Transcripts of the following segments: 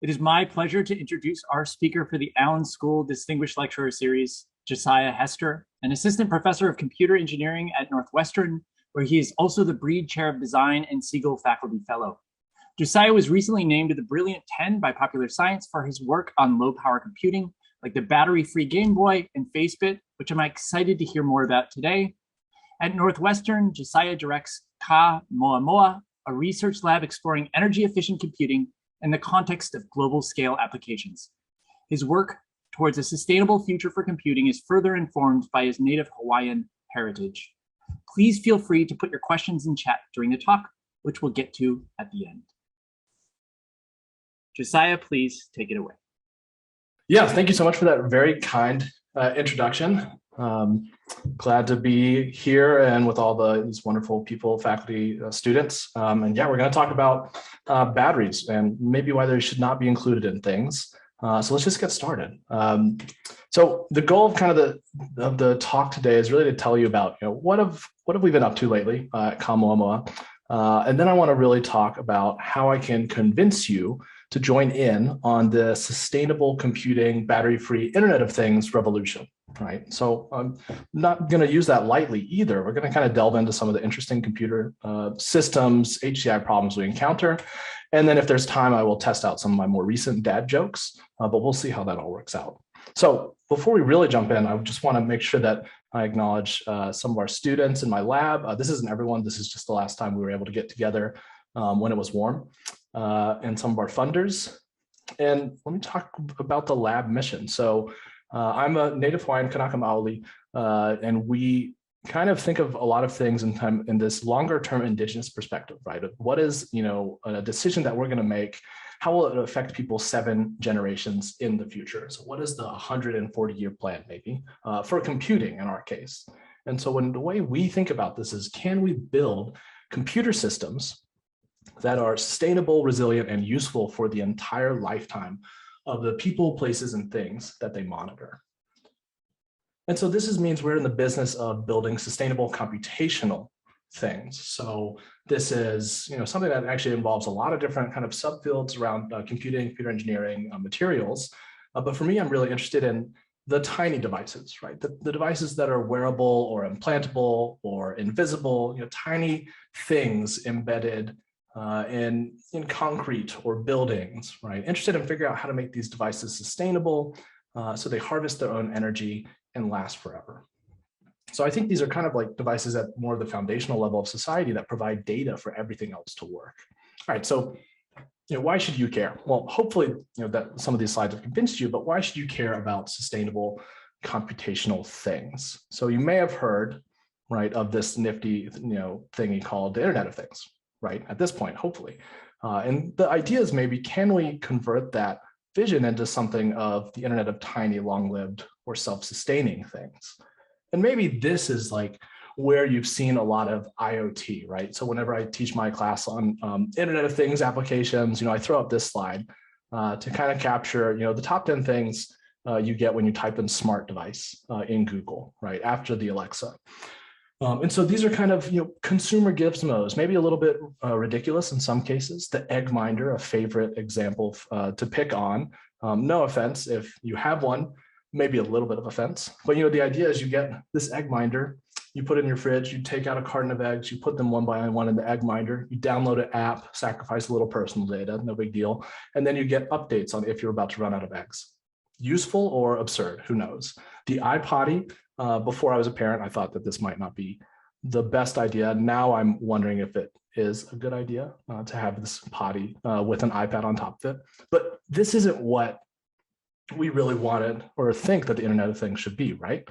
It is my pleasure to introduce our speaker for the Allen School Distinguished Lecturer Series, Josiah Hester, an assistant professor of computer engineering at Northwestern, where he is also the Breed Chair of Design and Siegel Faculty Fellow. Josiah was recently named to the Brilliant 10 by Popular Science for his work on low-power computing, like the battery-free Game Boy and Facebit, which I'm excited to hear more about today. At Northwestern, Josiah directs Ka Moamoa, a research lab exploring energy-efficient computing in the context of global scale applications. His work towards a sustainable future for computing is further informed by his native Hawaiian heritage. Please feel free to put your questions in chat during the talk, which we'll get to at the end. Josiah, please take it away. Yeah, thank you so much for that very kind introduction. Glad to be here and with all these wonderful people, faculty, students. And yeah, we're going to talk about batteries and maybe why they should not be included in things. So let's just get started. So the goal of kind of the talk today is really to tell you about what have we been up to lately at Ka Moamoa, and then I want to really talk about how I can convince you to join in on the sustainable computing, battery-free Internet of Things revolution, right? So I'm not going to use that lightly either. We're going to kind of delve into some of the interesting computer systems, HCI problems we encounter. And then if there's time, I will test out some of my more recent dad jokes, but we'll see how that all works out. So before we really jump in, I just want to make sure that I acknowledge some of our students in my lab. This isn't everyone. This is just the last time we were able to get together when it was warm. And some of our funders. And let me talk about the lab mission. So I'm a native Hawaiian, Kanaka Maoli, and we kind of think of a lot of things in this longer term indigenous perspective, right? What is, a decision that we're going to make? How will it affect people 7 generations in the future? So what is the 140-year plan maybe for computing in our case? And so the way we think about this is, can we build computer systems that are sustainable, resilient, and useful for the entire lifetime of the people, places, and things that they monitor? And so this means we're in the business of building sustainable computational things. So this is something that actually involves a lot of different kind of subfields around computing, computer engineering materials. But for me, I'm really interested in the tiny devices, right? The devices that are wearable or implantable or invisible, tiny things embedded in concrete or buildings, right? Interested in figuring out how to make these devices sustainable so they harvest their own energy and last forever. So I think these are kind of like devices at more of the foundational level of society that provide data for everything else to work. All right, so why should you care? Well, hopefully that some of these slides have convinced you, but why should you care about sustainable computational things? So you may have heard, right, of this nifty thingy called the Internet of Things, right, at this point, hopefully. And the idea is maybe, can we convert that vision into something of the Internet of tiny, long-lived, or self-sustaining things? And maybe this is like where you've seen a lot of IoT, right? So whenever I teach my class on Internet of Things applications, I throw up this slide to kind of capture, the top 10 things you get when you type in smart device in Google, right, after the Alexa. And so these are kind of, consumer gizmos, maybe a little bit ridiculous in some cases. The egg minder, a favorite example to pick on. No offense if you have one, maybe a little bit of offense. But the idea is you get this egg minder, you put it in your fridge, you take out a carton of eggs, you put them one by one in the egg minder, you download an app, sacrifice a little personal data, no big deal. And then you get updates on if you're about to run out of eggs. Useful or absurd, who knows? The iPotty, before I was a parent, I thought that this might not be the best idea. Now I'm wondering if it is a good idea to have this potty with an iPad on top of it. But this isn't what we really wanted or think that the Internet of Things should be, right?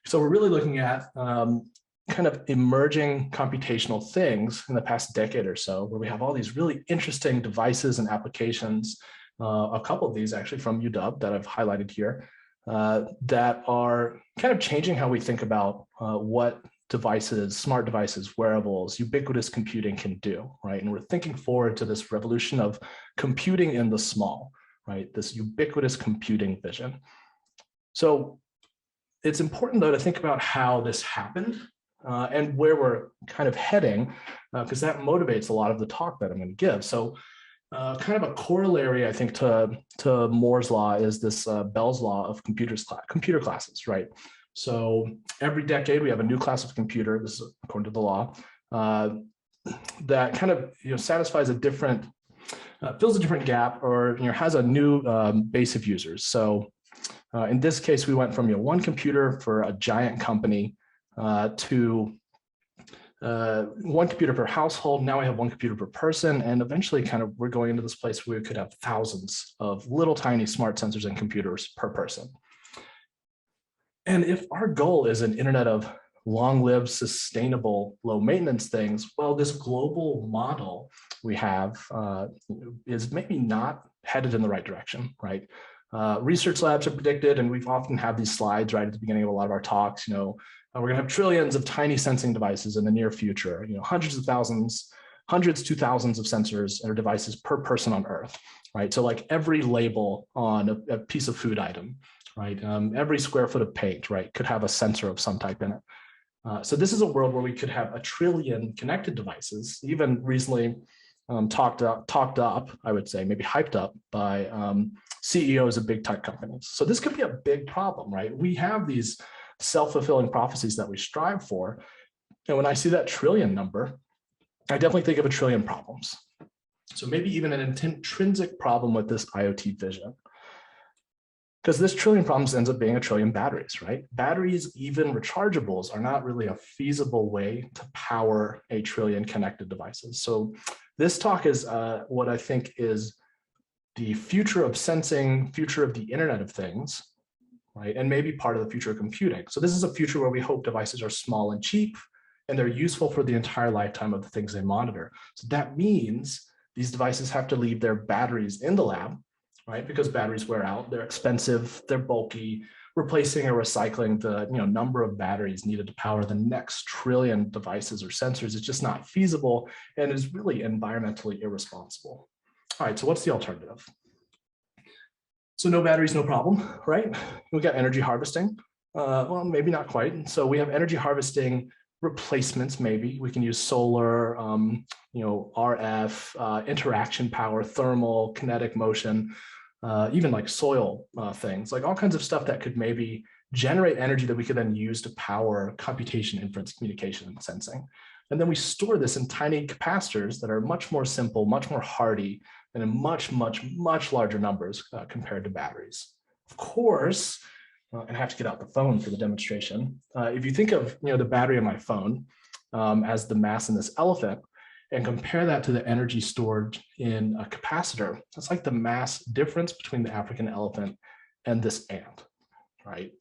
So we're really looking at kind of emerging computational things in the past decade or so, where we have all these really interesting devices and applications, a couple of these actually from UW that I've highlighted here, that are kind of changing how we think about what devices, smart devices, wearables, ubiquitous computing can do, right? And we're thinking forward to this revolution of computing in the small, right? This ubiquitous computing vision. So it's important, though, to think about how this happened and where we're kind of heading, because that motivates a lot of the talk that I'm going to give. So kind of a corollary, I think, to Moore's law is this Bell's law of computer classes, right? So every decade we have a new class of computer. This is according to the law that kind of satisfies a different, fills a different gap, or has a new base of users. So in this case, we went from one computer for a giant company to one computer per household. Now we have one computer per person, and eventually we're going into this place where we could have thousands of little tiny smart sensors and computers per person. And if our goal is an internet of long-lived, sustainable, low-maintenance things, well, this global model we have is maybe not headed in the right direction, right? Research labs have predicted, and we've often had these slides right at the beginning of a lot of our talks, we're going to have trillions of tiny sensing devices in the near future, hundreds to thousands of sensors or devices per person on Earth, right? So like every label on a piece of food item, right? Every square foot of paint, right, could have a sensor of some type in it. So this is a world where we could have 1 trillion connected devices, even recently talked up, I would say, maybe hyped up by CEOs of big tech companies. So this could be a big problem, right? We have these self-fulfilling prophecies that we strive for. And when I see that trillion number, I definitely think of 1 trillion problems. So maybe even an intrinsic problem with this IoT vision. Because this trillion problems ends up being 1 trillion batteries, right? Batteries, even rechargeables, are not really a feasible way to power 1 trillion connected devices. So this talk is what I think is the future of sensing, future of the Internet of Things, right? And maybe part of the future of computing. So this is a future where we hope devices are small and cheap, and they're useful for the entire lifetime of the things they monitor. So that means these devices have to leave their batteries in the lab, right? Because batteries wear out, they're expensive, they're bulky. Replacing or recycling the number of batteries needed to power the next 1 trillion devices or sensors is just not feasible and is really environmentally irresponsible. All right, so what's the alternative? So no batteries, no problem, right? We got energy harvesting. Well, maybe not quite. So we have energy harvesting replacements, maybe. We can use solar, RF, interaction power, thermal, kinetic motion, even like soil things, like all kinds of stuff that could maybe generate energy that we could then use to power computation, inference, communication, and sensing. And then we store this in tiny capacitors that are much more simple, much more hardy, and in much, much, much larger numbers compared to batteries. Of course, and I have to get out the phone for the demonstration. If you think of the battery of my phone as the mass in this elephant, and compare that to the energy stored in a capacitor, that's like the mass difference between the African elephant and this ant, right?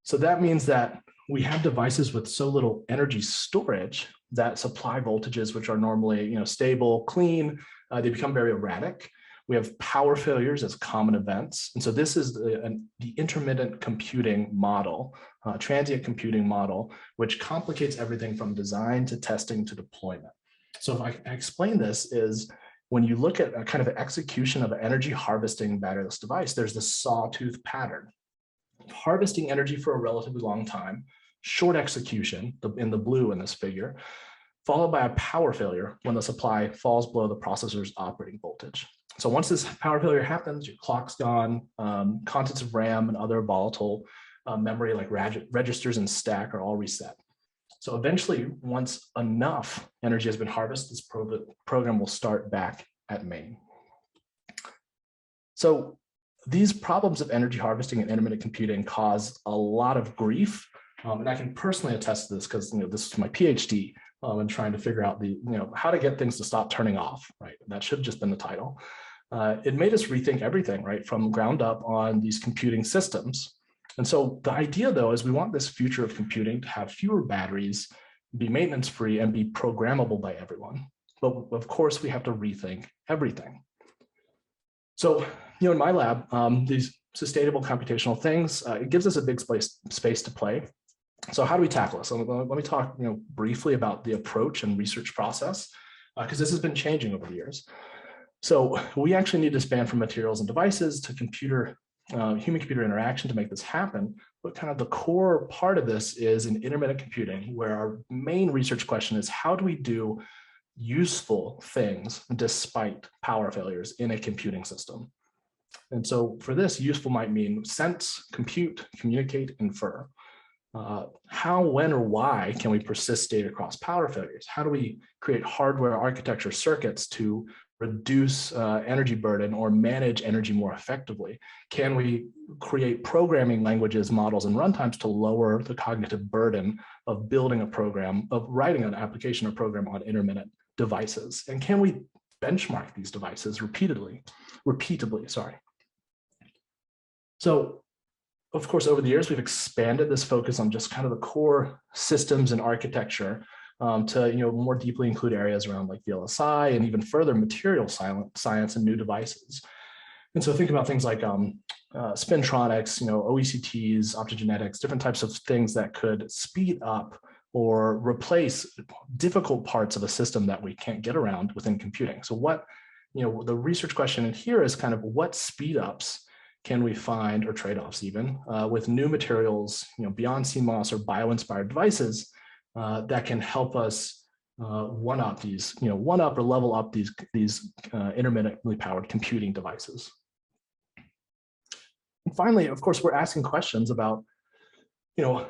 So that means that we have devices with so little energy storage that supply voltages, which are normally stable, clean, they become very erratic. We have power failures as common events. And so this is the intermittent computing model, transient computing model, which complicates everything from design to testing to deployment. So if I explain this is when you look at a kind of an execution of an energy harvesting batteryless device, there's this sawtooth pattern. Harvesting energy for a relatively long time, short execution in the blue in this figure, followed by a power failure when the supply falls below the processor's operating voltage. So once this power failure happens, your clock's gone, contents of RAM and other volatile memory like registers and stack are all reset. So eventually, once enough energy has been harvested, this program will start back at main. So these problems of energy harvesting and intermittent computing cause a lot of grief. And I can personally attest to this because this is my PhD and trying to figure out how to get things to stop turning off, right? That should have just been the title. It made us rethink everything, right, from ground up on these computing systems. And so the idea, though, is we want this future of computing to have fewer batteries, be maintenance-free, and be programmable by everyone. But of course, we have to rethink everything. So, in my lab, these sustainable computational things, it gives us a big space to play. So how do we tackle this? So let me talk briefly about the approach and research process, because this has been changing over the years. So we actually need to span from materials and devices to human-computer interaction to make this happen. But kind of the core part of this is in intermittent computing, where our main research question is how do we do useful things despite power failures in a computing system. And so for this, useful might mean sense, compute, communicate, infer. How, when, or why can we persist state across power failures? How do we create hardware architecture circuits to reduce energy burden or manage energy more effectively? Can we create programming languages, models, and runtimes to lower the cognitive burden of building a program, of writing an application or program on intermittent devices? And can we benchmark these devices repeatedly, sorry. So, of course, over the years, we've expanded this focus on just kind of the core systems and architecture to more deeply include areas around like VLSI and even further material science and new devices. And so think about things like spintronics, OECTs, optogenetics, different types of things that could speed up or replace difficult parts of a system that we can't get around within computing. So what, the research question in here is kind of what speed ups can we find, or trade-offs even, with new materials, beyond CMOS or bio-inspired devices that can help us one-up or level up these intermittently powered computing devices. And finally, of course, we're asking questions about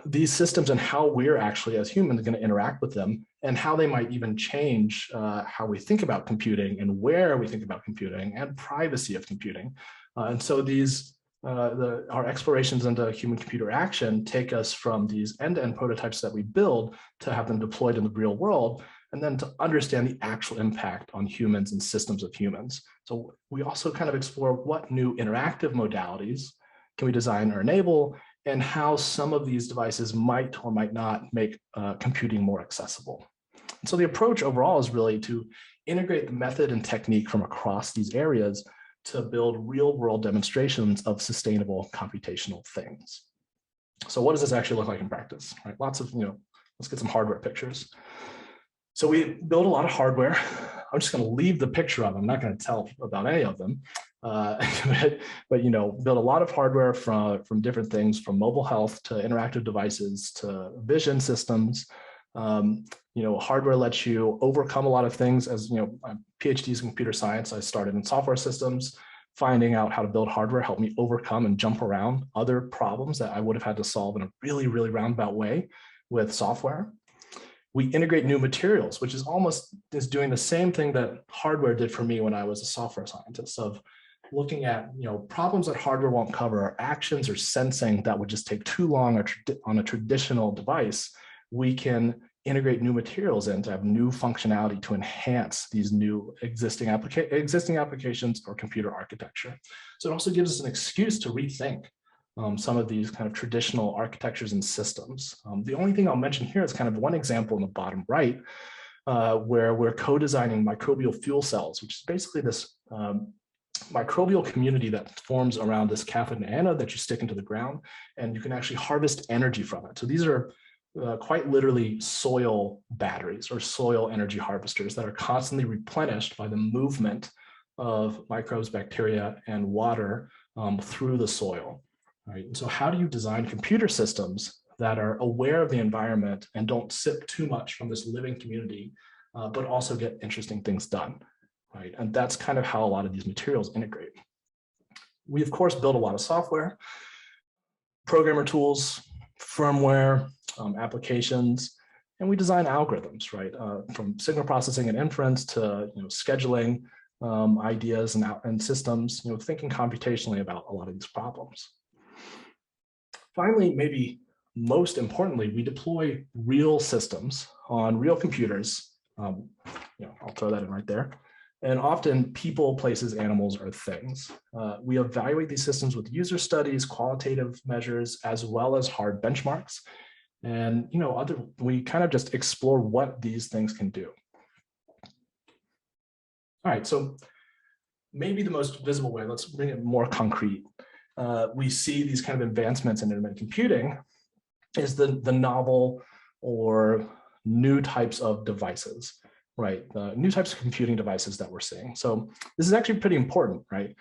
these systems and how we're actually as humans going to interact with them, and how they might even change how we think about computing and where we think about computing and privacy of computing. And so these our explorations into human-computer action take us from these end-to-end prototypes that we build to have them deployed in the real world, and then to understand the actual impact on humans and systems of humans. So we also kind of explore what new interactive modalities can we design or enable, and how some of these devices might or might not make computing more accessible. And so the approach overall is really to integrate the method and technique from across these areas to build real-world demonstrations of sustainable computational things. So what does this actually look like in practice? Right? Lots of, let's get some hardware pictures. So we build a lot of hardware. I'm just going to leave the picture of them. I'm not going to tell about any of them. But build a lot of hardware from different things, from mobile health to interactive devices to vision systems. Hardware lets you overcome a lot of things. As my PhDs in computer science, I started in software systems. Finding out how to build hardware helped me overcome and jump around other problems that I would have had to solve in a really, really roundabout way with software. We integrate new materials, which is doing the same thing that hardware did for me when I was a software scientist, of looking at problems that hardware won't cover, or actions or sensing that would just take too long on a traditional device. We can integrate new materials in to have new functionality to enhance these new existing applications or computer architecture. So it also gives us an excuse to rethink some of these kind of traditional architectures and systems. The only thing I'll mention here is kind of one example in the bottom right, where we're co-designing microbial fuel cells, which is basically this microbial community that forms around this cathode and anode that you stick into the ground, and you can actually harvest energy from it. So these are quite literally soil batteries or soil energy harvesters that are constantly replenished by the movement of microbes, bacteria, and water through the soil. Right? And so how do you design computer systems that are aware of the environment and don't sip too much from this living community, but also get interesting things done? Right? And that's kind of how a lot of these materials integrate. We, of course, build a lot of software, programmer tools, firmware, applications, and we design algorithms, right? From signal processing and inference to scheduling ideas and systems, thinking computationally about a lot of these problems. Finally, maybe most importantly, we deploy real systems on real computers. I'll throw that in right there. And often people, places, animals, or things. We evaluate these systems with user studies, qualitative measures, as well as hard benchmarks. And we kind of just explore what these things can do. All right, so maybe the most visible way, let's bring it more concrete. We see these kind of advancements in intermittent computing is the novel or new types of devices, right? New types of computing devices that we're seeing. So this is actually pretty important, right?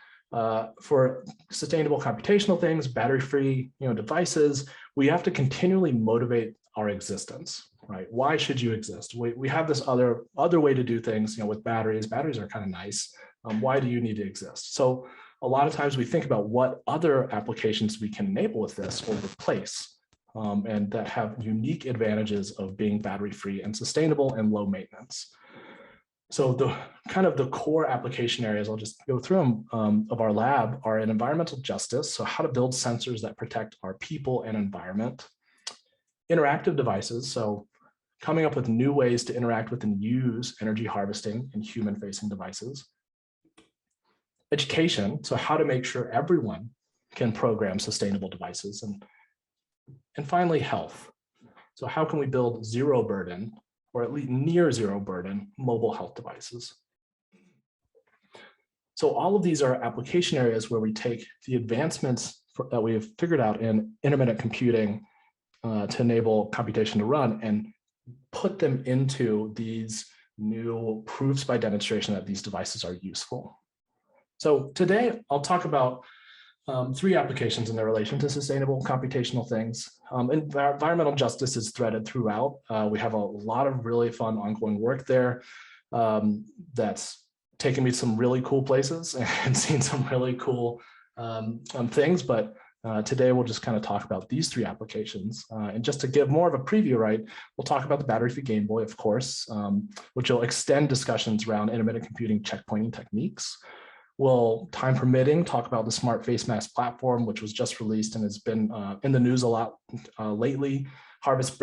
For sustainable computational things, battery-free devices, we have to continually motivate our existence, right? Why should you exist? We have this other way to do things, with batteries. Batteries are kind of nice. Why do you need to exist? So a lot of times we think about what other applications we can enable with this or replace, and that have unique advantages of being battery-free and sustainable and low maintenance. So the kind of the core application areas, I'll just go through them, of our lab are in environmental justice. So how to build sensors that protect our people and environment. Interactive devices, so coming up with new ways to interact with and use energy harvesting in human-facing devices. Education, so how to make sure everyone can program sustainable devices. And finally, health. So how can we build zero burden, or at least near zero burden, mobile health devices? So all of these are application areas where we take the advancements that we have figured out in intermittent computing to enable computation to run and put them into these new proofs by demonstration that these devices are useful. So today I'll talk about 3 applications in their relation to sustainable computational things. Environmental justice is threaded throughout. We have a lot of really fun ongoing work there that's taken me to some really cool places and seen some really cool things, but today we'll just kind of talk about these 3 applications. And just to give more of a preview, right, we'll talk about the battery-free Game Boy, of course, which will extend discussions around intermittent computing checkpointing techniques. We'll, time permitting, talk about the Smart Face Mask platform, which was just released and has been in the news a lot lately. Harvest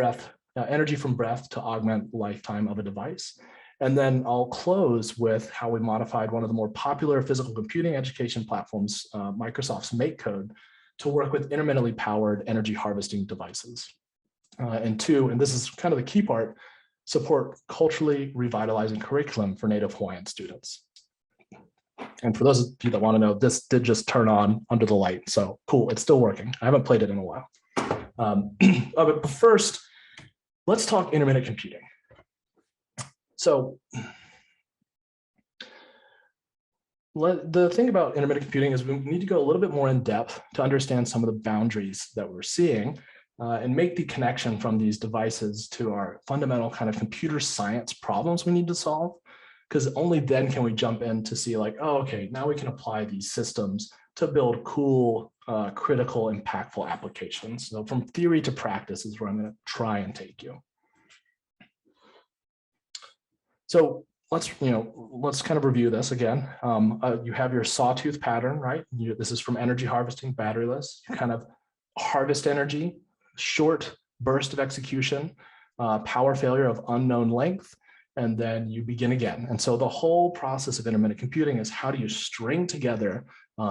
energy from breath to augment lifetime of a device. And then I'll close with how we modified one of the more popular physical computing education platforms, Microsoft's MakeCode, to work with intermittently powered energy harvesting devices. And 2, and this is kind of the key part, support culturally revitalizing curriculum for Native Hawaiian students. And for those of you that want to know, this did just turn on under the light. So cool, it's still working. I haven't played it in a while. But first, let's talk intermittent computing. So the thing about intermittent computing is we need to go a little bit more in depth to understand some of the boundaries that we're seeing and make the connection from these devices to our fundamental kind of computer science problems we need to solve. Because only then can we jump in to see like, oh, okay, now we can apply these systems to build cool, critical, impactful applications. So from theory to practice is where I'm going to try and take you. So let's kind of review this again. You have your sawtooth pattern, right? This is from energy harvesting, batteryless. You kind of harvest energy, short burst of execution, power failure of unknown length, and then you begin again. And so the whole process of intermittent computing is how do you string together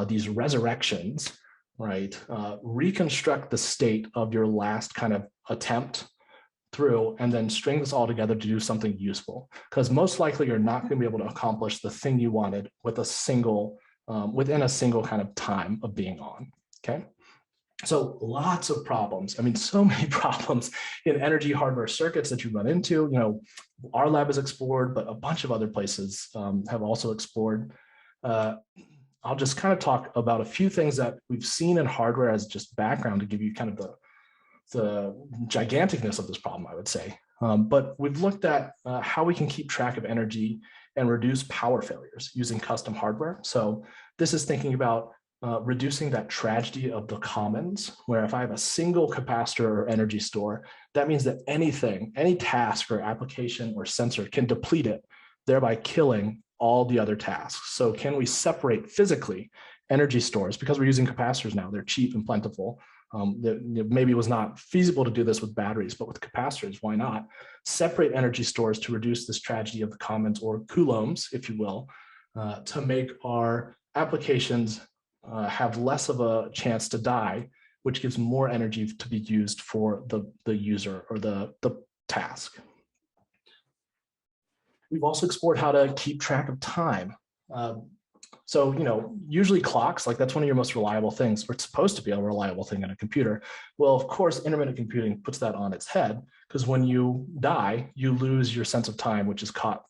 these resurrections, right? Reconstruct the state of your last kind of attempt through, and then string this all together to do something useful. Because most likely you're not going to be able to accomplish the thing you wanted with a single, within a single kind of time of being on, okay? So lots of problems. I mean, so many problems in energy hardware circuits that you run into. Our lab has explored, but a bunch of other places have also explored. I'll just kind of talk about a few things that we've seen in hardware as just background to give you kind of the giganticness of this problem, I would say. But we've looked at how we can keep track of energy and reduce power failures using custom hardware. So this is thinking about reducing that tragedy of the commons, where if I have a single capacitor or energy store, that means that anything, any task or application or sensor can deplete it, thereby killing all the other tasks. So can we separate physically energy stores? Because we're using capacitors now, they're cheap and plentiful. Maybe it was not feasible to do this with batteries, but with capacitors, why not? Separate energy stores to reduce this tragedy of the commons, or coulombs, if you will, to make our applications have less of a chance to die, which gives more energy to be used for the user or the task. We've also explored how to keep track of time. So, usually clocks, like that's one of your most reliable things, or it's supposed to be a reliable thing in a computer. Well, of course, intermittent computing puts that on its head, because when you die, you lose your sense of time, which is caught,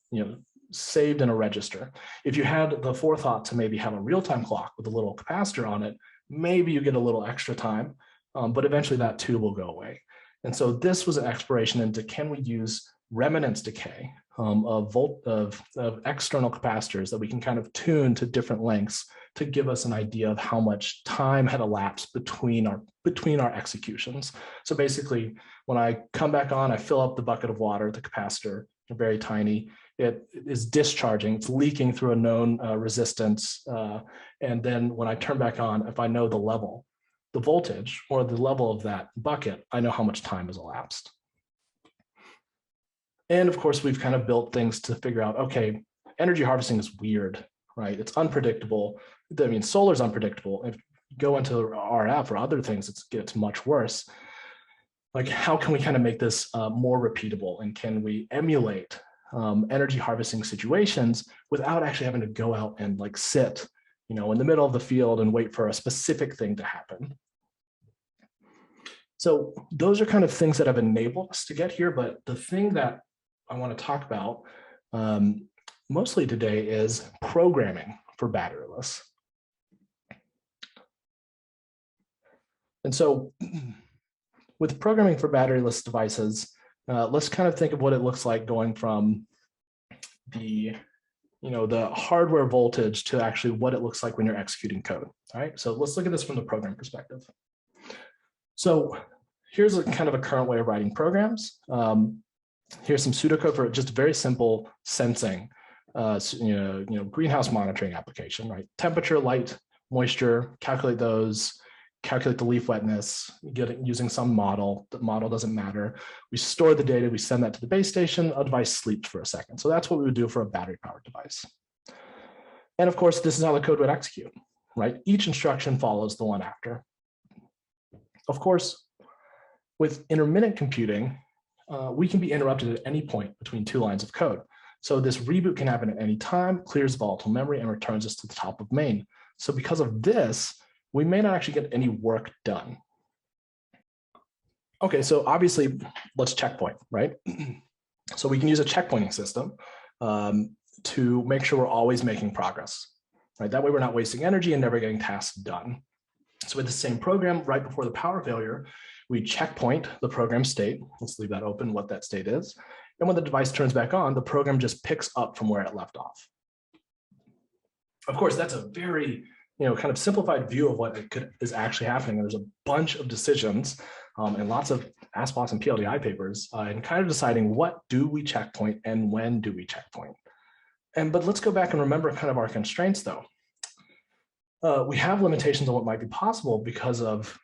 saved in a register. If you had the forethought to maybe have a real-time clock with a little capacitor on it, maybe you get a little extra time, but eventually that too will go away. And so this was an exploration into, can we use remanence decay of external capacitors that we can kind of tune to different lengths to give us an idea of how much time had elapsed between our executions. So basically, when I come back on, I fill up the bucket of water, the capacitor, very tiny. It is discharging, it's leaking through a known resistance. And then when I turn back on, if I know the level, the voltage or the level of that bucket, I know how much time has elapsed. And of course, we've kind of built things to figure out, okay, energy harvesting is weird, right? It's unpredictable. I mean, solar is unpredictable. If you go into RF or other things, it gets much worse. Like, how can we kind of make this more repeatable? And can we emulate energy harvesting situations without actually having to go out and like sit, in the middle of the field and wait for a specific thing to happen? So those are kind of things that have enabled us to get here. But the thing that I want to talk about mostly today is programming for batteryless. And so with programming for batteryless devices, let's kind of think of what it looks like going from the hardware voltage to actually what it looks like when you're executing code. All right, so let's look at this from the program perspective. So here's a kind of a current way of writing programs. Here's some pseudocode for just very simple sensing, greenhouse monitoring application, right? Temperature, light, moisture, calculate those, calculate the leaf wetness, get it using some model. The model doesn't matter. We store the data, we send that to the base station, a device sleeps for a second. So that's what we would do for a battery powered device. And of course, this is how the code would execute, right? Each instruction follows the one after. Of course, with intermittent computing, we can be interrupted at any point between two lines of code. So this reboot can happen at any time, clears volatile memory, and returns us to the top of main. So because of this, we may not actually get any work done. Okay, so obviously, let's checkpoint, right? So we can use a checkpointing system to make sure we're always making progress, right? That way we're not wasting energy and never getting tasks done. So with the same program, right before the power failure, we checkpoint the program state. Let's leave that open, what that state is. And when the device turns back on, the program just picks up from where it left off. Of course, that's a very kind of simplified view of what is actually happening. There's a bunch of decisions and lots of ASPOS and PLDI papers and kind of deciding what do we checkpoint and when do we checkpoint. But let's go back and remember kind of our constraints though. We have limitations on what might be possible because of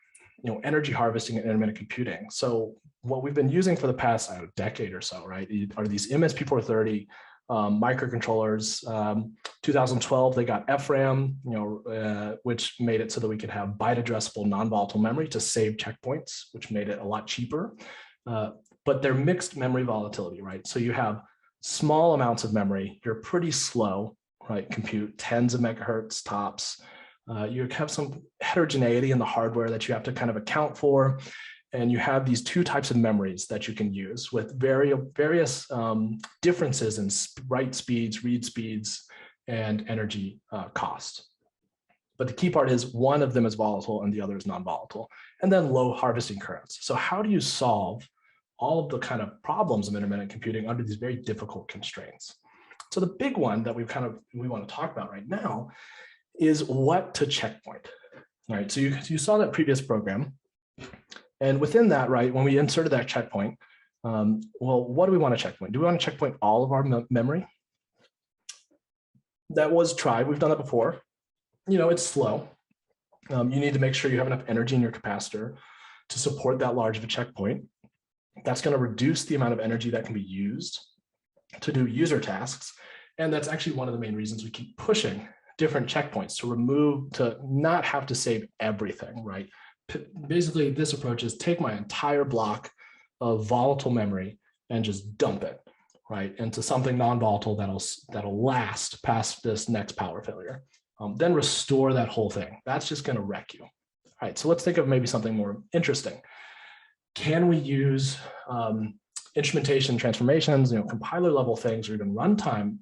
energy harvesting and intermittent computing. So what we've been using for the past decade or so, right, are these MSP430 microcontrollers. 2012, they got FRAM, which made it so that we could have byte addressable non-volatile memory to save checkpoints, which made it a lot cheaper. But they're mixed memory volatility, right? So you have small amounts of memory, you're pretty slow, right? Compute tens of megahertz tops. You have some heterogeneity in the hardware that you have to kind of account for. And you have these two types of memories that you can use with various differences in write speeds, read speeds, and energy cost. But the key part is one of them is volatile and the other is non-volatile, and then low harvesting currents. So how do you solve all of the kind of problems of intermittent computing under these very difficult constraints? So the big one that we want to talk about right now is what to checkpoint. All right, so you saw that previous program. And within that, right, when we inserted that checkpoint, well, what do we want to checkpoint? Do we want to checkpoint all of our memory? That was tried. We've done that before. It's slow. You need to make sure you have enough energy in your capacitor to support that large of a checkpoint. That's going to reduce the amount of energy that can be used to do user tasks. And that's actually one of the main reasons we keep pushing different checkpoints to not have to save everything, right? Basically, this approach is take my entire block of volatile memory and just dump it, right, into something non-volatile that'll last past this next power failure. Then restore that whole thing. That's just going to wreck you. All right, so let's think of maybe something more interesting. Can we use instrumentation transformations, compiler level things, or even runtime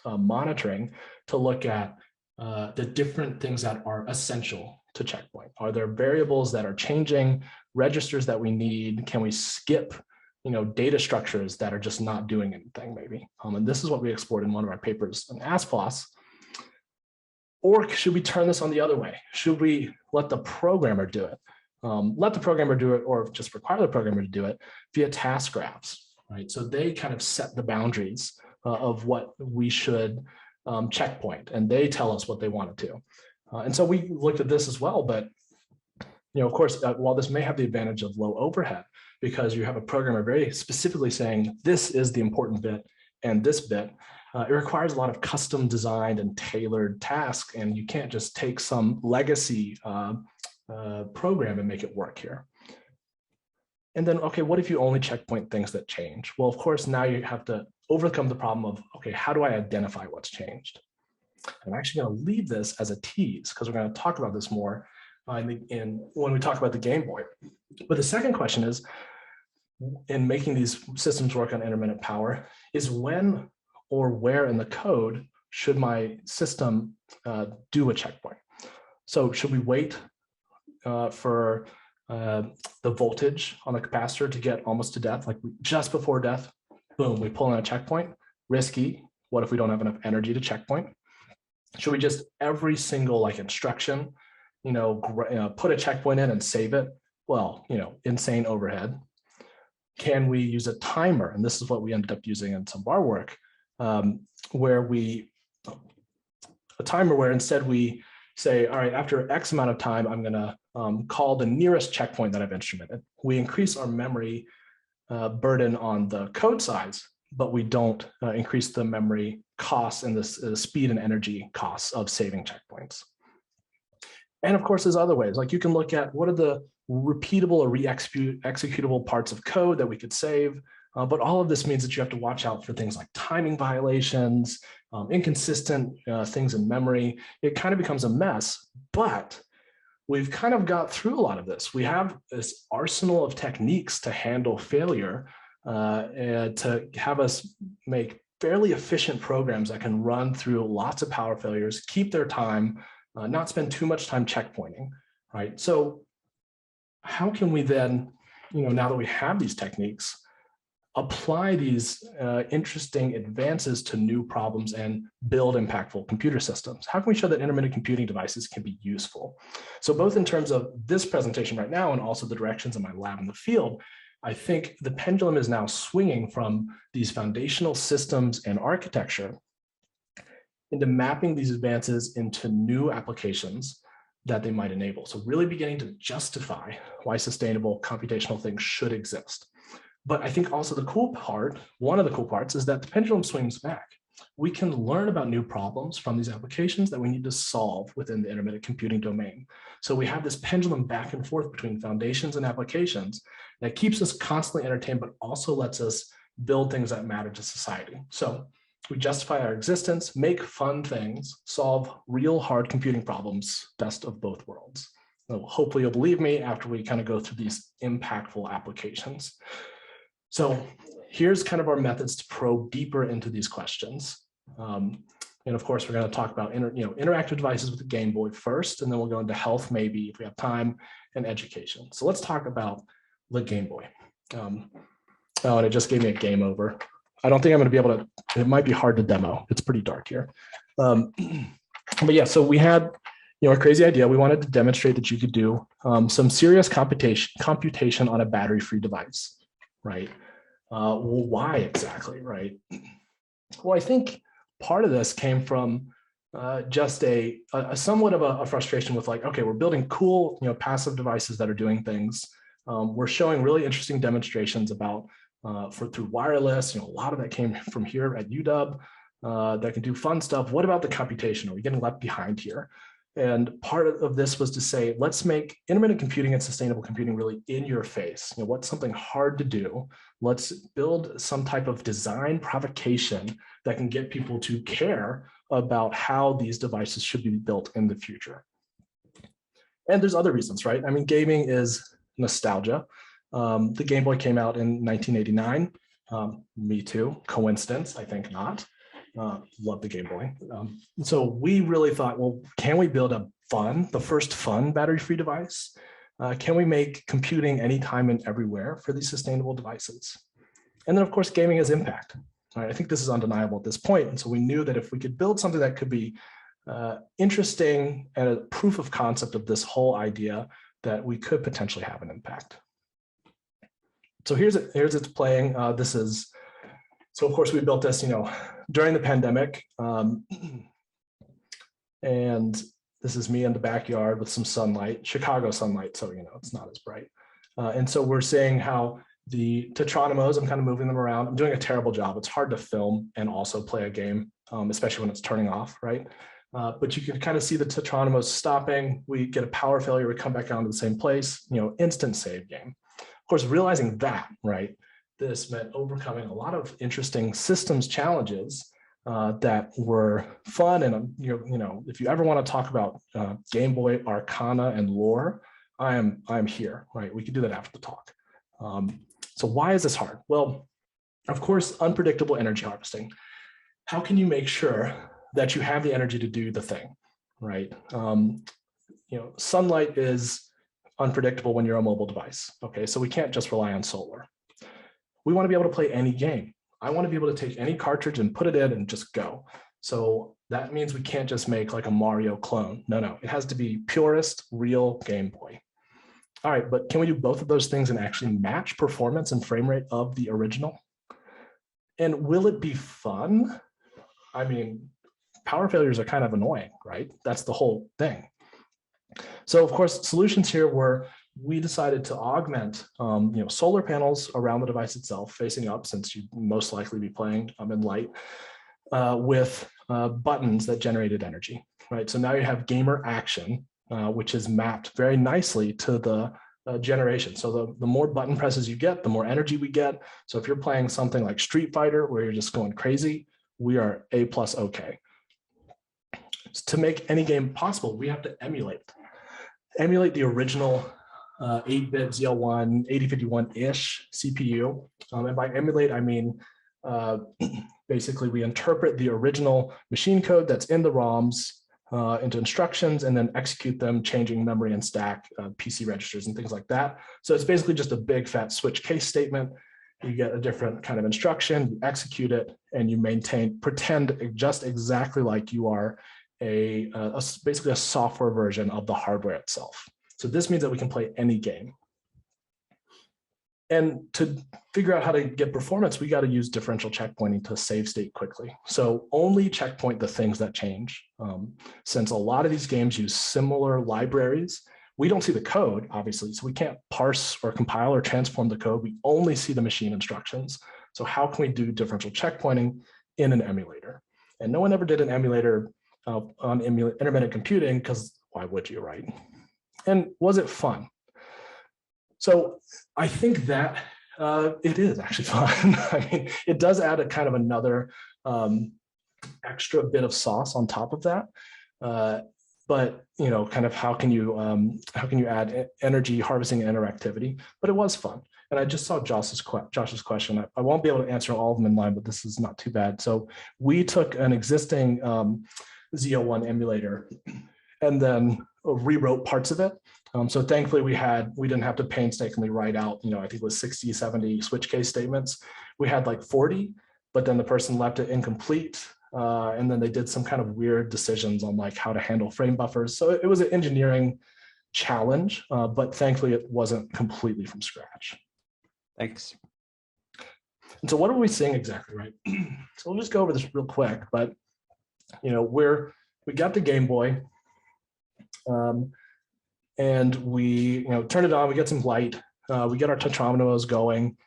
monitoring to look at the different things that are essential to checkpoint? Are there variables that are changing registers that we need? Can we skip, data structures that are just not doing anything maybe? And this is what we explored in one of our papers on ASPLOS. Or should we turn this on the other way? Should we let the programmer do it? Let the programmer do it, or just require the programmer to do it via task graphs, right? So they kind of set the boundaries of what we should checkpoint, and they tell us what they want to do. And so we looked at this as well, but of course, while this may have the advantage of low overhead, because you have a programmer very specifically saying, this is the important bit and this bit, it requires a lot of custom designed and tailored tasks, and you can't just take some legacy program and make it work here. And then, okay, what if you only checkpoint things that change? Well, of course, now you have to overcome the problem of, okay, how do I identify what's changed? I'm actually going to leave this as a tease because we're going to talk about this more when we talk about the Game Boy. But the second question is, in making these systems work on intermittent power, is when or where in the code should my system do a checkpoint? So should we wait for the voltage on the capacitor to get almost to death, like just before death, boom, we pull in a checkpoint? Risky. What if we don't have enough energy to checkpoint? Should we just every single instruction, put a checkpoint in and save it? Well, insane overhead. Can we use a timer? And this is what we ended up using in some of our work, where a timer where instead we say, all right, after X amount of time, I'm going to call the nearest checkpoint that I've instrumented. We increase our memory burden on the code size, but we don't increase the memory costs and the speed and energy costs of saving checkpoints. And of course, there's other ways. Like you can look at what are the repeatable or executable parts of code that we could save. But all of this means that you have to watch out for things like timing violations, inconsistent things in memory. It kind of becomes a mess, but we've kind of got through a lot of this. We have this arsenal of techniques to handle failure, to have us make fairly efficient programs that can run through lots of power failures, keep their time, not spend too much time checkpointing, right? So how can we then, now that we have these techniques, apply these interesting advances to new problems and build impactful computer systems? How can we show that intermittent computing devices can be useful? So both in terms of this presentation right now and also the directions in my lab in the field, I think the pendulum is now swinging from these foundational systems and architecture into mapping these advances into new applications that they might enable. So really beginning to justify why sustainable computational things should exist. But I think also the cool part, one of the cool parts, is that the pendulum swings back. We can learn about new problems from these applications that we need to solve within the intermittent computing domain. So we have this pendulum back and forth between foundations and applications that keeps us constantly entertained, but also lets us build things that matter to society. So we justify our existence, make fun things, solve real hard computing problems, best of both worlds. So hopefully you'll believe me after we kind of go through these impactful applications. So here's kind of our methods to probe deeper into these questions. And of course, we're going to talk about interactive devices with the Game Boy first, and then we'll go into health maybe if we have time, and education. So let's talk about the Game Boy. Oh, and it just gave me a game over. I don't think I'm going to be able to, it might be hard to demo. It's pretty dark here. But yeah, so we had a crazy idea. We wanted to demonstrate that you could do some serious computation on a battery-free device, right? Well, why exactly, right? Well, I think part of this came from just a somewhat of a frustration with okay, we're building cool, passive devices that are doing things. We're showing really interesting demonstrations about through wireless, a lot of that came from here at UW that can do fun stuff. What about the computation? Are we getting left behind here? And part of this was to say, let's make intermittent computing and sustainable computing really in your face. What's something hard to do? Let's build some type of design provocation that can get people to care about how these devices should be built in the future. And there's other reasons, right? I mean, gaming is nostalgia. The Game Boy came out in 1989. Me too. Coincidence? I think not. Love the Game Boy. So we really thought, well, can we build the first fun battery-free device? Can we make computing anytime and everywhere for these sustainable devices? And then of course, gaming has impact. All right, I think this is undeniable at this point. And so we knew that if we could build something that could be interesting and a proof of concept of this whole idea, that we could potentially have an impact. So here's it's playing. So of course we built this, during the pandemic. And this is me in the backyard with some sunlight, Chicago sunlight. So, it's not as bright. And so we're seeing how the Tetronimos, I'm kind of moving them around. I'm doing a terrible job. It's hard to film and also play a game, especially when it's turning off, right? But you can kind of see the Tetronimos stopping. We get a power failure, we come back down to the same place, instant save game. Of course, realizing that, right, this meant overcoming a lot of interesting systems challenges that were fun. And, if you ever want to talk about Game Boy Arcana and lore, I'm here, right? We could do that after the talk. So why is this hard? Well, of course, unpredictable energy harvesting. How can you make sure that you have the energy to do the thing, right? Sunlight is unpredictable when you're a mobile device. Okay, so we can't just rely on solar. We want to be able to play any game. I want to be able to take any cartridge and put it in and just go. So that means we can't just make like a Mario clone. No, it has to be purest, real Game Boy. All right, but can we do both of those things and actually match performance and frame rate of the original? And will it be fun? I mean, power failures are kind of annoying, right? That's the whole thing. So of course, solutions here were, we decided to augment solar panels around the device itself, facing up, since you'd most likely be playing in light, with buttons that generated energy, right? So now you have gamer action, which is mapped very nicely to the generation. So the more button presses you get, the more energy we get. So if you're playing something like Street Fighter, where you're just going crazy, we are A+ okay. To make any game possible, we have to emulate the original 8-bit ZL1, 8051-ish CPU. And by emulate, I mean, basically we interpret the original machine code that's in the ROMs into instructions and then execute them, changing memory and stack, PC registers and things like that. So it's basically just a big fat switch case statement. You get a different kind of instruction, you execute it, and you pretend just exactly like you are basically a software version of the hardware itself. So this means that we can play any game. And to figure out how to get performance, we got to use differential checkpointing to save state quickly. So only checkpoint the things that change. Since a lot of these games use similar libraries, we don't see the code, obviously, so we can't parse or compile or transform the code. We only see the machine instructions. So how can we do differential checkpointing in an emulator? And no one ever did an emulator on intermittent computing, because why would you, right? And was it fun? So I think that it is actually fun. I mean, it does add a kind of another extra bit of sauce on top of that. But kind of how can you add energy harvesting and interactivity? But it was fun. And I just saw Josh's question. I won't be able to answer all of them in line, but this is not too bad. So we took an existing ZL1 emulator and then rewrote parts of it. So thankfully we didn't have to painstakingly write out, I think it was 60, 70 switch case statements. We had like 40, but then the person left it incomplete. And then they did some kind of weird decisions on like how to handle frame buffers. So it was an engineering challenge, but thankfully it wasn't completely from scratch. Thanks. And so what are we seeing exactly, right? So we'll just go over this real quick, but we got the Game Boy, and we turn it on, we get some light, we get our Tetronimos going,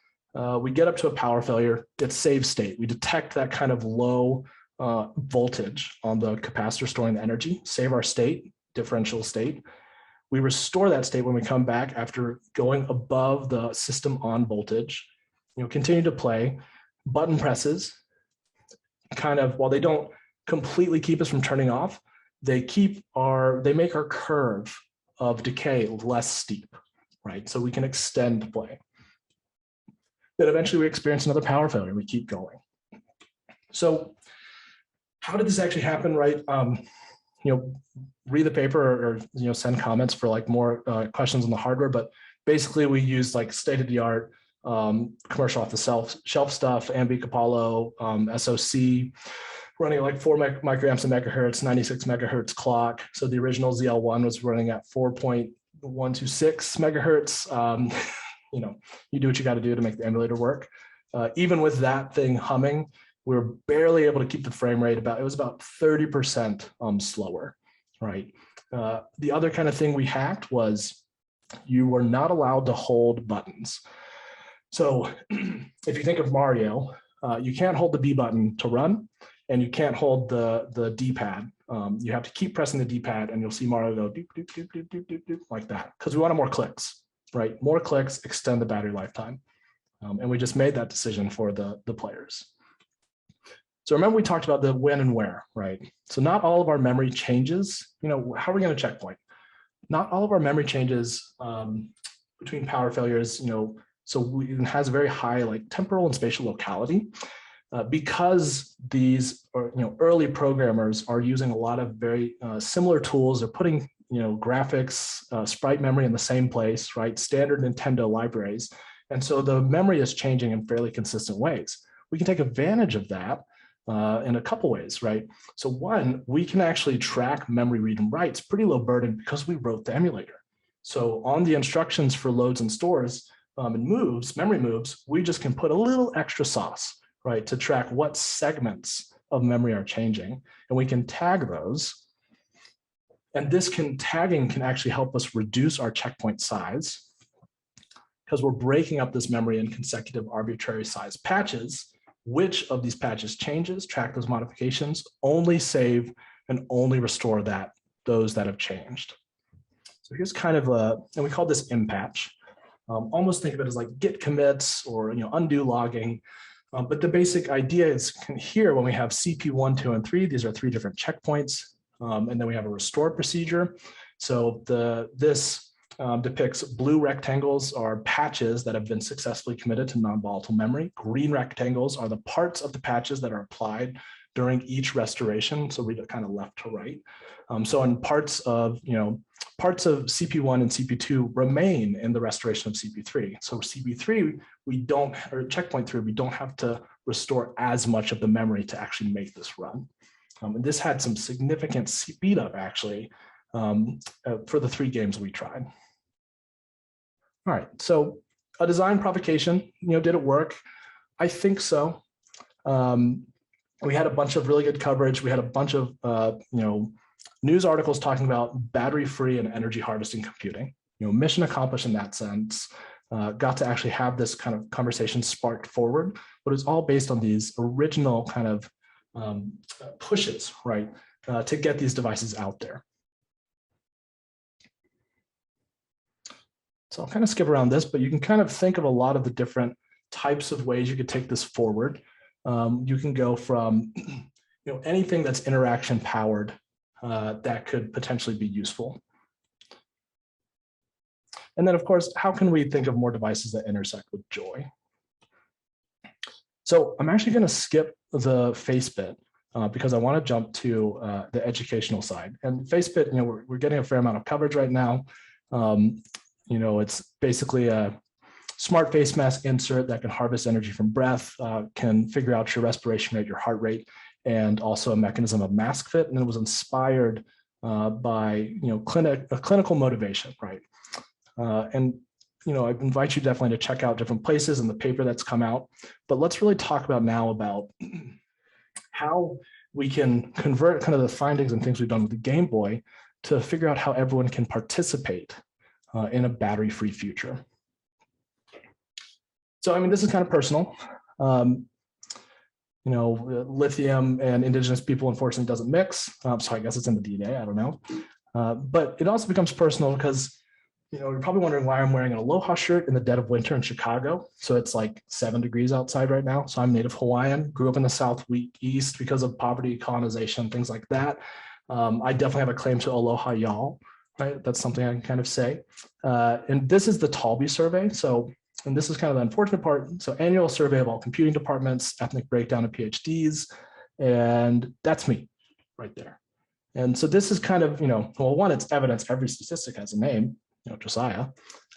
we get up to a power failure, it saves state. We detect that kind of low voltage on the capacitor storing the energy, save our state, differential state. We restore that state when we come back after going above the system on voltage, continue to play, button presses, kind of, while they don't completely keep us from turning off, they make our curve of decay less steep, right? So we can extend play. Then eventually we experience another power failure, we keep going. So how did this actually happen, right? read the paper or send comments for like more questions on the hardware. But basically, we use like state-of-the-art commercial off-the-shelf stuff, Ambiq Apollo, SoC, running at like 4 microamps a megahertz, 96 megahertz clock. So the original ZL1 was running at 4.126 megahertz. You do what you got to do to make the emulator work. Even with that thing humming, we were barely able to keep the frame rate it was about 30% slower, right? The other kind of thing we hacked was you were not allowed to hold buttons. So if you think of Mario, you can't hold the B button to run, and you can't hold the D-pad. You have to keep pressing the D-pad, and you'll see Mario go doop, doop, doop, doop, doop, doop, doop, like that, because we wanted more clicks, right? More clicks extend the battery lifetime. And we just made that decision for the players. So remember we talked about the when and where, right? So not all of our memory changes, how are we going to checkpoint? Not all of our memory changes between power failures, so it has a very high like temporal and spatial locality because these early programmers are using a lot of very similar tools. They're putting graphics, sprite memory in the same place, right? Standard Nintendo libraries. And so the memory is changing in fairly consistent ways. We can take advantage of that in a couple ways, right? So one, we can actually track memory read and writes pretty low burden because we wrote the emulator. So on the instructions for loads and stores and moves, memory moves, we just can put a little extra sauce, right, to track what segments of memory are changing. And we can tag those. And this tagging can actually help us reduce our checkpoint size because we're breaking up this memory in consecutive arbitrary size patches. Which of these patches changes, track those modifications, only save and only restore those that have changed. So here's kind of and we call this impatch. Almost think of it as like git commits or undo logging. But the basic idea is here when we have CP1, 2, and 3, these are 3 different checkpoints. And then we have a restore procedure. So this depicts blue rectangles are patches that have been successfully committed to non-volatile memory. Green rectangles are the parts of the patches that are applied during each restoration. So read it kind of left to right. So in parts of CP1 and CP2 remain in the restoration of CP3. So CP3, or checkpoint 3, we don't have to restore as much of the memory to actually make this run. And this had some significant speed up actually for the 3 games we tried. All right, so a design provocation, did it work? I think so. We had a bunch of really good coverage. We had a bunch of, news articles talking about battery-free and energy harvesting computing. Mission accomplished in that sense. Got to actually have this kind of conversation sparked forward, but it's all based on these original kind of pushes, right, to get these devices out there. So I'll kind of skip around this, but you can kind of think of a lot of the different types of ways you could take this forward. You can go from anything that's interaction powered that could potentially be useful. And then of course, how can we think of more devices that intersect with joy? So I'm actually going to skip the FaceBit because I want to jump to the educational side. And FaceBit, we're getting a fair amount of coverage right now. It's basically a smart face mask insert that can harvest energy from breath, can figure out your respiration rate, your heart rate, and also a mechanism of mask fit. And it was inspired by clinical motivation, right? And I invite you definitely to check out different places in the paper that's come out. But let's really talk about now about how we can convert kind of the findings and things we've done with the Game Boy to figure out how everyone can participate in a battery-free future. So, this is kind of personal. Lithium and indigenous people, unfortunately, doesn't mix. So I guess it's in the DNA, I don't know. But it also becomes personal because, you're probably wondering why I'm wearing an Aloha shirt in the dead of winter in Chicago. So it's like 7 degrees outside right now. So I'm Native Hawaiian, grew up in the Southeast because of poverty, colonization, things like that. I definitely have a claim to Aloha y'all, right? That's something I can kind of say. And this is the Talby survey. And this is kind of the unfortunate part. So annual survey of all computing departments, ethnic breakdown of PhDs, and that's me right there. And so this is kind of, well, one, it's evidence every statistic has a name, Josiah.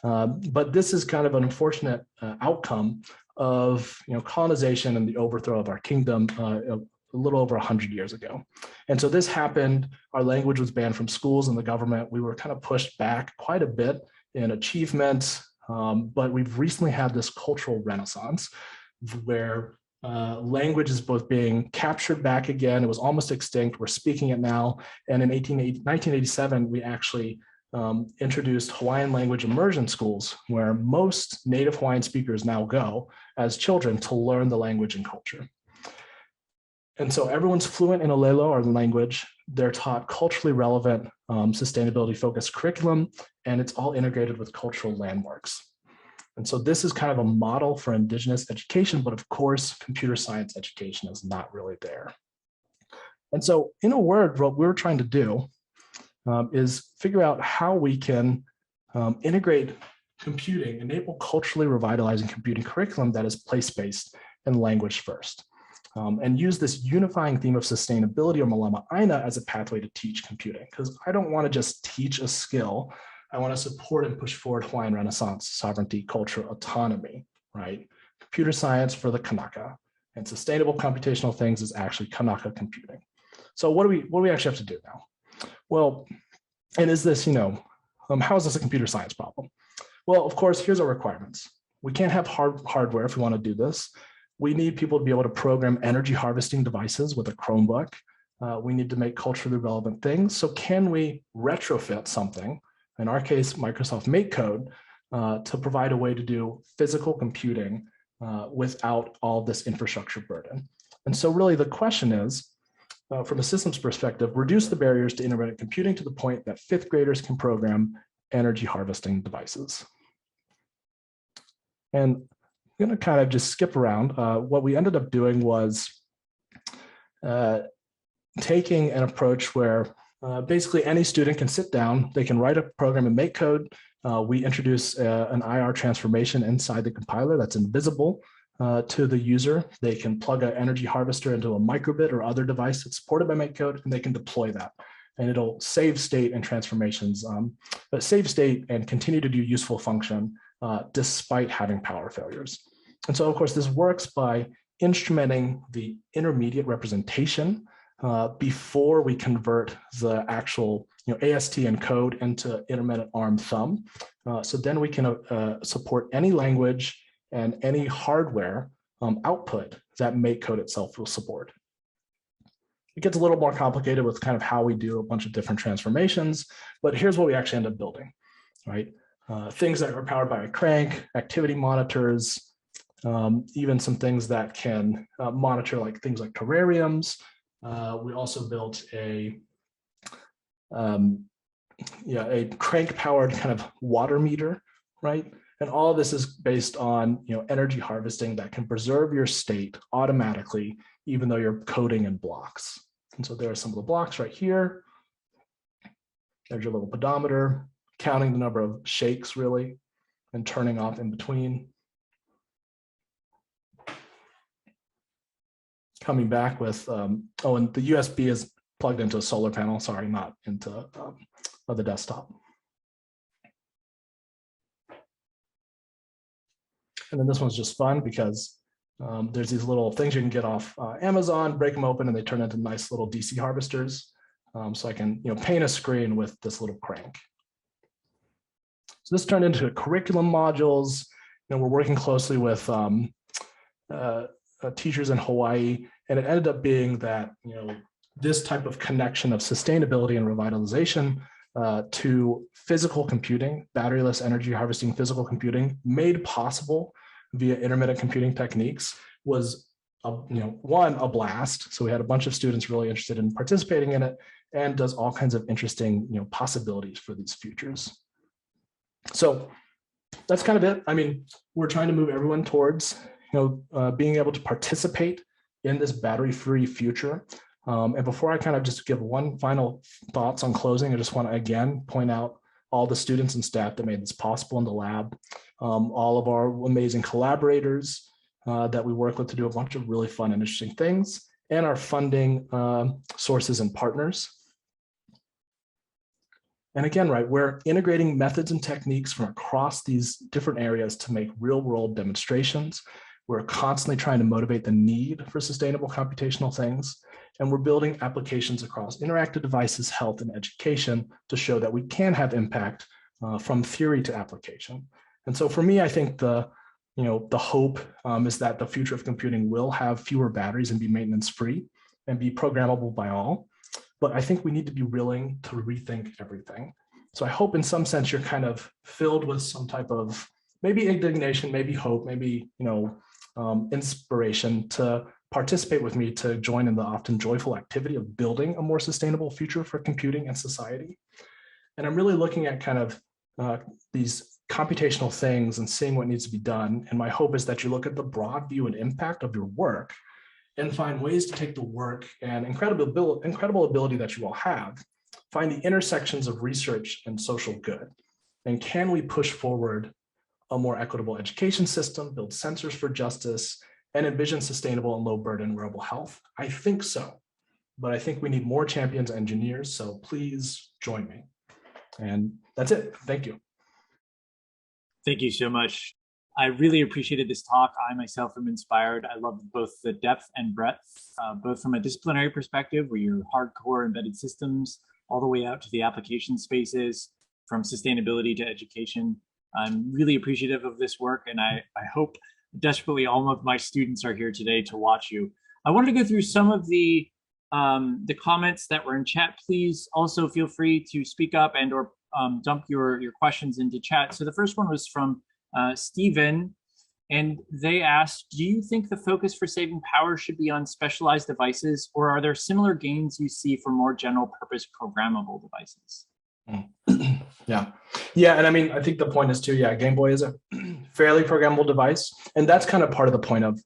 But this is kind of an unfortunate outcome of colonization and the overthrow of our kingdom a little over 100 years ago. And so this happened. Our language was banned from schools and the government. We were kind of pushed back quite a bit in achievement, but we've recently had this cultural renaissance where language is both being captured back again. It was almost extinct. We're speaking it now. And in 1987, we actually introduced Hawaiian language immersion schools, where most native Hawaiian speakers now go as children to learn the language and culture. And so everyone's fluent in Olelo, our language. They're taught culturally relevant, sustainability-focused curriculum, and it's all integrated with cultural landmarks. And so this is kind of a model for Indigenous education, but of course, computer science education is not really there. And so in a word, what we're trying to do is figure out how we can integrate computing, enable culturally revitalizing computing curriculum that is place-based and language first, and use this unifying theme of sustainability or Malama Aina as a pathway to teach computing. Because I don't want to just teach a skill. I want to support and push forward Hawaiian Renaissance, sovereignty, culture, autonomy, right? Computer science for the Kanaka, and sustainable computational things is actually Kanaka computing. So what do we actually have to do now? Well, and is this, how is this a computer science problem? Well, of course, here's our requirements. We can't have hardware if we want to do this. We need people to be able to program energy harvesting devices with a Chromebook. We need to make culturally relevant things. So can we retrofit something, in our case, Microsoft MakeCode, to provide a way to do physical computing without all this infrastructure burden? And so really the question is, from a systems perspective, reduce the barriers to intermittent computing to the point that fifth graders can program energy harvesting devices. And I'm going to kind of just skip around. What we ended up doing was taking an approach where basically any student can sit down, they can write a program in MakeCode. We introduce an IR transformation inside the compiler that's invisible to the user. They can plug an energy harvester into a microbit or other device that's supported by MakeCode, and they can deploy that. And it'll save state and transformations, but save state and continue to do useful function despite having power failures. And so, of course, this works by instrumenting the intermediate representation before we convert the actual AST and code into intermittent ARM thumb. So then we can support any language and any hardware output that MakeCode itself will support. It gets a little more complicated with kind of how we do a bunch of different transformations, but here's what we actually end up building, right? Things that are powered by a crank, activity monitors, even some things that can monitor like things like terrariums. We also built a crank-powered kind of water meter, right? And all of this is based on energy harvesting that can preserve your state automatically, even though you're coding in blocks. And so there are some of the blocks right here. There's your little pedometer, counting the number of shakes really, and turning off in between. Coming back with, and the USB is plugged into a solar panel, sorry, not into the desktop. And then this one's just fun because there's these little things you can get off Amazon, break them open, and they turn into nice little DC harvesters. So I can paint a screen with this little crank. So this turned into curriculum modules. We're working closely with teachers in Hawaii, and it ended up being that this type of connection of sustainability and revitalization to physical computing, batteryless energy harvesting physical computing, made possible via intermittent computing techniques, was a blast. So we had a bunch of students really interested in participating in it, and does all kinds of interesting possibilities for these futures. So that's kind of it. I mean, we're trying to move everyone towards being able to participate in this battery-free future. And before I kind of just give one final thoughts on closing, I just want to again point out all the students and staff that made this possible in the lab, all of our amazing collaborators that we work with to do a bunch of really fun and interesting things, and our funding sources and partners. And again, right, we're integrating methods and techniques from across these different areas to make real world demonstrations. We're constantly trying to motivate the need for sustainable computational things. And we're building applications across interactive devices, health, and education to show that we can have impact from theory to application. And so for me, I think the hope is that the future of computing will have fewer batteries and be maintenance free and be programmable by all. But I think we need to be willing to rethink everything. So I hope in some sense you're kind of filled with some type of maybe indignation, maybe hope, maybe inspiration to participate with me to join in the often joyful activity of building a more sustainable future for computing and society. And I'm really looking at kind of these computational things and seeing what needs to be done. And my hope is that you look at the broad view and impact of your work and find ways to take the work and incredible ability that you all have, find the intersections of research and social good. And can we push forward a more equitable education system, build sensors for justice, and envision sustainable and low burden wearable health? I think so, but I think we need more champions engineers, so please join me. And that's it. Thank you. Thank you so much. I really appreciated this talk. I myself am inspired. I love both the depth and breadth, both from a disciplinary perspective, where you're hardcore embedded systems, all the way out to the application spaces, from sustainability to education. I'm really appreciative of this work, and I hope desperately all of my students are here today to watch you. I wanted to go through some of the comments that were in chat. Please also feel free to speak up and or dump your questions into chat. So the first one was from Stephen, and they asked, do you think the focus for saving power should be on specialized devices, or are there similar gains you see for more general purpose programmable devices? Yeah, and I mean, I think the point is too, Game Boy is a fairly programmable device, and that's kind of part of the point of,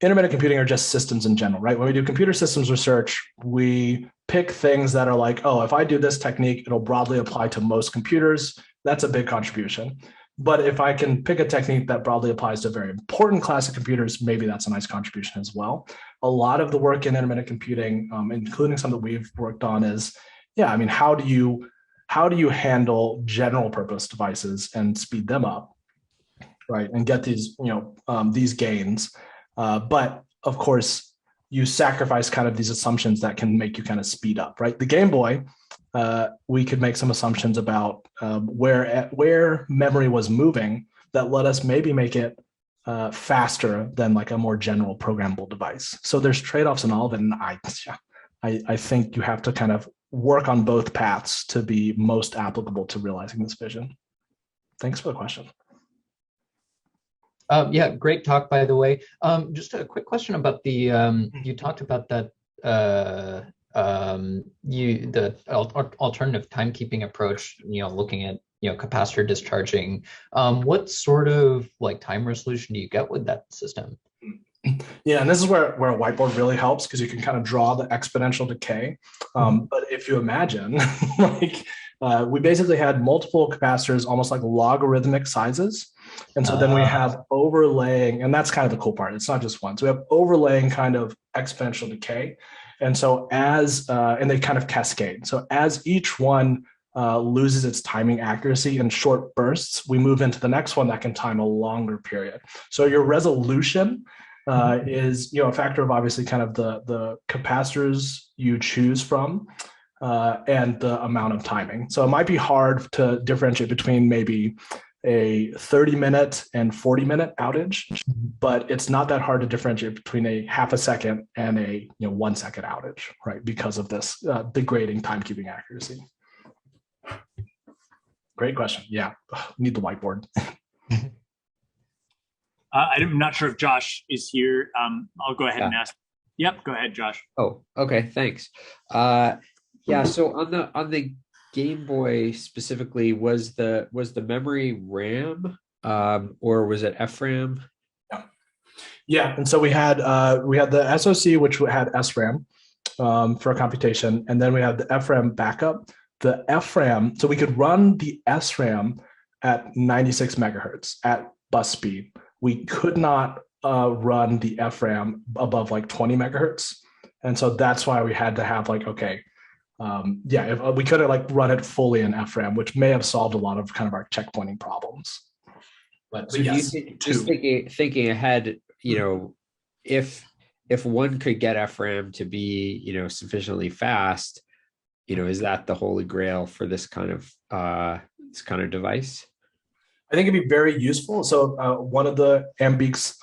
intermittent computing are just systems in general, right? When we do computer systems research, we pick things that are like, oh, if I do this technique, it'll broadly apply to most computers. That's a big contribution. But if I can pick a technique that broadly applies to a very important class of computers, maybe that's a nice contribution as well. A lot of the work in intermittent computing, including some that we've worked on, is, how do you handle general purpose devices and speed them up, right? And get these, these gains. But of course, you sacrifice kind of these assumptions that can make you kind of speed up, right? The Game Boy, we could make some assumptions about where memory was moving that let us maybe make it faster than like a more general programmable device. So there's trade-offs in all of it, and I think you have to kind of work on both paths to be most applicable to realizing this vision. Thanks for the question. Yeah, great talk, by the way. Just a quick question about the, you talked about that, the alternative timekeeping approach, looking at, capacitor discharging. What sort of like time resolution do you get with that system? Yeah, and this is where a whiteboard really helps, because you can kind of draw the exponential decay. But if you imagine, we basically had multiple capacitors, almost like logarithmic sizes. And so then we have overlaying, and that's kind of the cool part. It's not just one. So we have overlaying kind of exponential decay. And so and they kind of cascade. So as each one loses its timing accuracy in short bursts, we move into the next one that can time a longer period. So your resolution is, a factor of obviously kind of the capacitors you choose from and the amount of timing. So it might be hard to differentiate between maybe a 30-minute and 40-minute outage, but it's not that hard to differentiate between a half a second and a 1 second outage, right? Because of this degrading timekeeping accuracy. Great question. Yeah, need the whiteboard. I'm not sure if Josh is here. I'll go ahead and ask. Yep, go ahead, Josh. Oh, okay, thanks. Yeah, so on the Game Boy specifically, was the memory RAM or was it FRAM? Yeah, and so we had the SoC, which had SRAM for computation, and then we had the FRAM backup. The FRAM, so we could run the SRAM at 96 megahertz at bus speed. We could not run the FRAM above like 20 megahertz. And so that's why we had to have like, okay, Yeah, if, we could have like run it fully in FRAM, which may have solved a lot of kind of our checkpointing problems. But So do you yes, think, two. just thinking ahead, if one could get FRAM to be, sufficiently fast, is that the holy grail for this kind of device? I think it'd be very useful. So one of the Ambiq's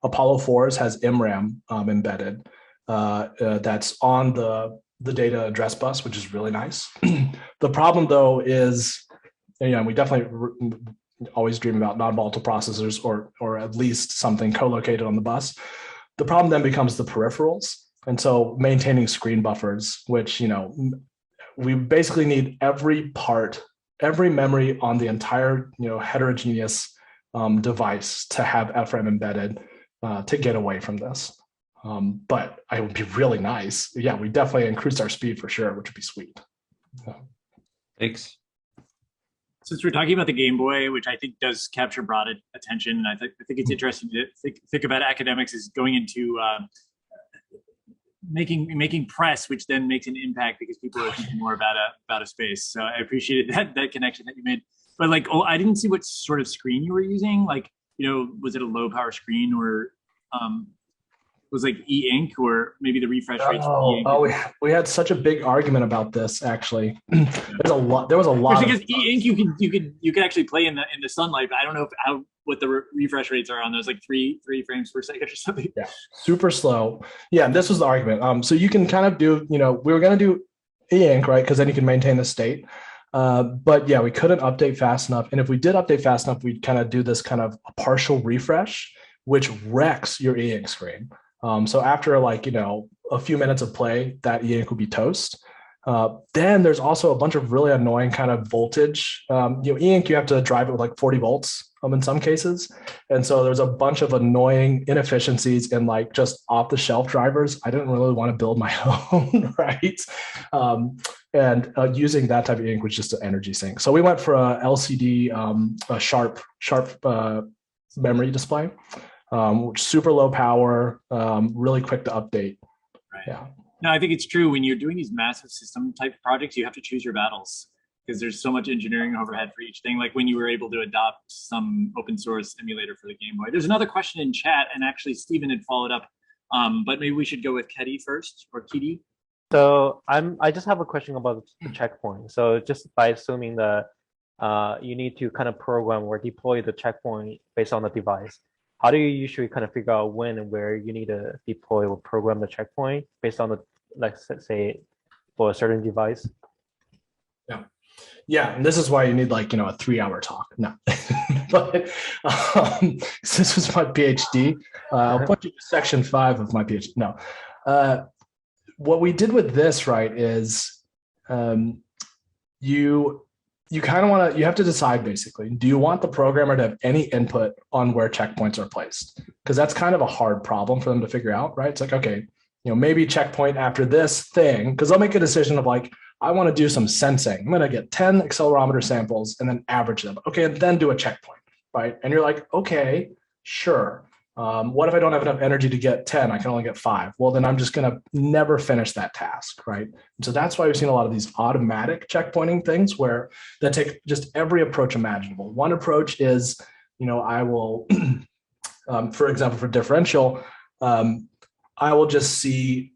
Apollo 4s has MRAM embedded. That's on the data address bus, which is really nice. The problem though is, we definitely always dream about non-volatile processors or at least something co-located on the bus. The problem then becomes the peripherals. And so maintaining screen buffers, which, we basically need every memory on the entire, heterogeneous device to have FRAM embedded to get away from this. But it would be really nice. Yeah, we definitely increased our speed for sure, which would be sweet. Thanks. Since we're talking about the Game Boy, which I think does capture broad attention, and I think it's interesting to think about academics as going into making press, which then makes an impact because people are thinking more about a space. So I appreciated that connection that you made. But I didn't see what sort of screen you were using. Was it a low power screen or was like e-ink or maybe the refresh rates? We had such a big argument about this actually. There was a lot because e-ink you can actually play in the sunlight, but I don't know what the refresh rates are on those, like three frames per second or something. Yeah, super slow. Yeah, this was the argument. So you can kind of do, we were going to do e-ink, right? Because then you can maintain the state. But yeah, we couldn't update fast enough. And if we did update fast enough, we'd kind of do this kind of a partial refresh, which wrecks your e-ink screen. So after a few minutes of play, that e-ink will be toast. Then there's also a bunch of really annoying kind of voltage. E-ink, you have to drive it with like 40 volts in some cases. And so there's a bunch of annoying inefficiencies in like just off the shelf drivers. I didn't really want to build my own, right? And using that type of ink was just an energy sink. So we went for a LCD, a sharp memory display, which super low power, really quick to update. Right. Yeah. No, I think it's true. When you're doing these massive system type projects, you have to choose your battles because there's so much engineering overhead for each thing. Like when you were able to adopt some open source emulator for the Game Boy. There's another question in chat, and actually Stephen had followed up, but maybe we should go with Keddy first, or Kitty. So I just have a question about the checkpoint. So just by assuming that you need to kind of program or deploy the checkpoint based on the device, how do you usually kind of figure out when and where you need to deploy or program the checkpoint based on the, let's say, for a certain device? Yeah, and this is why you need like, a 3-hour talk. No, but this was my PhD. I'll put you to section 5 of my PhD. No, what we did with this, right, is you kind of want to, you have to decide basically, do you want the programmer to have any input on where checkpoints are placed? Because that's kind of a hard problem for them to figure out, right? It's like, okay, maybe checkpoint after this thing, because they'll make a decision of like, I want to do some sensing. I'm going to get 10 accelerometer samples and then average them. Okay, and then do a checkpoint, right? And you're like, okay, sure. What if I don't have enough energy to get 10? I can only get 5. Well, then I'm just going to never finish that task, right? And so that's why we've seen a lot of these automatic checkpointing things where that take just every approach imaginable. One approach is, I will, for example, for differential, I will just see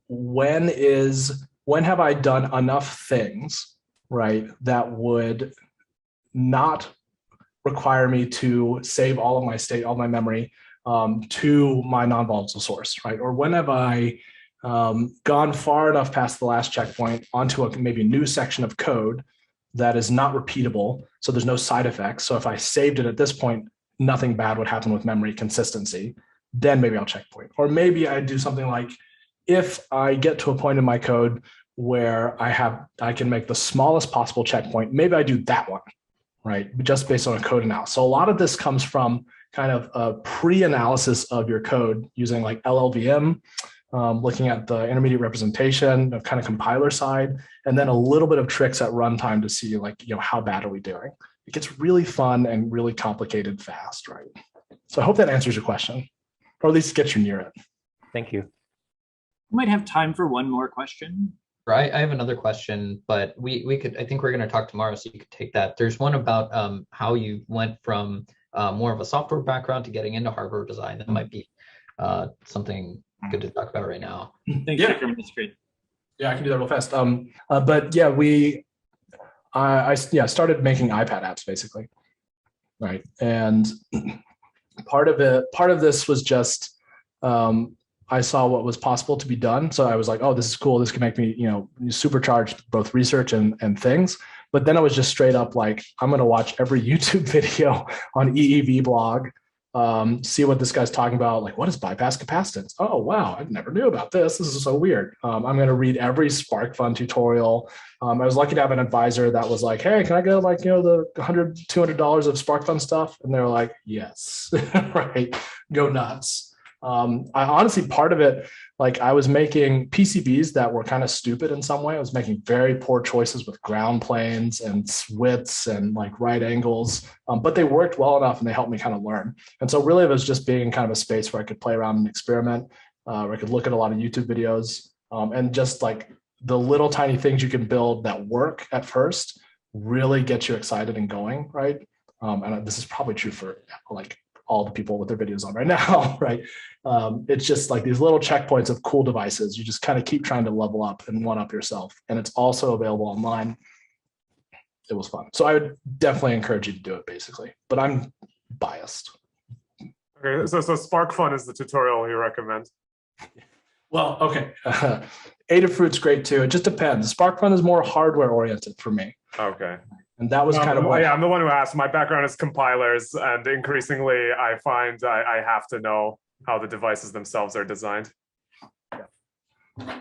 when have I done enough things, right, that would not require me to save all of my state, all my memory to my non-volatile source, right? Or when have I gone far enough past the last checkpoint onto maybe a new section of code that is not repeatable, so there's no side effects. So if I saved it at this point, nothing bad would happen with memory consistency. Then maybe I'll checkpoint. Or maybe I do something like, if I get to a point in my code where I can make the smallest possible checkpoint, maybe I do that one, right? Just based on a code analysis. So a lot of this comes from kind of a pre-analysis of your code using like LLVM, looking at the intermediate representation of kind of compiler side, and then a little bit of tricks at runtime to see like, how bad are we doing? It gets really fun and really complicated fast, right? So I hope that answers your question, or at least gets you near it. Thank you. We might have time for one more question. I have another question, but we could, I think we're going to talk tomorrow, so you could take that. There's one about how you went from more of a software background to getting into hardware design. That might be something good to talk about right now. Thanks, Yeah. Vikram. That's great. Yeah, I can do that real fast. But yeah, I started making iPad apps basically, right? And part of this was just I saw what was possible to be done. So I was like, oh, this is cool. This can make me, supercharge both research and things. But then I was just straight up like, I'm going to watch every YouTube video on EEV blog, see what this guy's talking about. Like, what is bypass capacitance? Oh, wow. I never knew about this. This is so weird. I'm going to read every SparkFun tutorial. I was lucky to have an advisor that was like, hey, can I get like, the $100, $200 of SparkFun stuff? And they were like, yes, right. Go nuts. I honestly, part of it, like I was making PCBs that were kind of stupid in some way. I was making very poor choices with ground planes and widths and like right angles, but they worked well enough and they helped me kind of learn. And so really it was just being kind of a space where I could play around and experiment, where I could look at a lot of YouTube videos, and just like the little tiny things you can build that work at first really get you excited and going, right? And this is probably true for like all the people with their videos on right now, right? It's just like these little checkpoints of cool devices. You just kind of keep trying to level up and one up yourself. And it's also available online. It was fun. So I would definitely encourage you to do it basically, but I'm biased. Okay, so SparkFun is the tutorial you recommend. Well, okay. Adafruit's great too. It just depends. SparkFun is more hardware oriented for me. Okay. And that was kind of what. Yeah, I'm the one who asked. My background is compilers, and increasingly I find I have to know how the devices themselves are designed.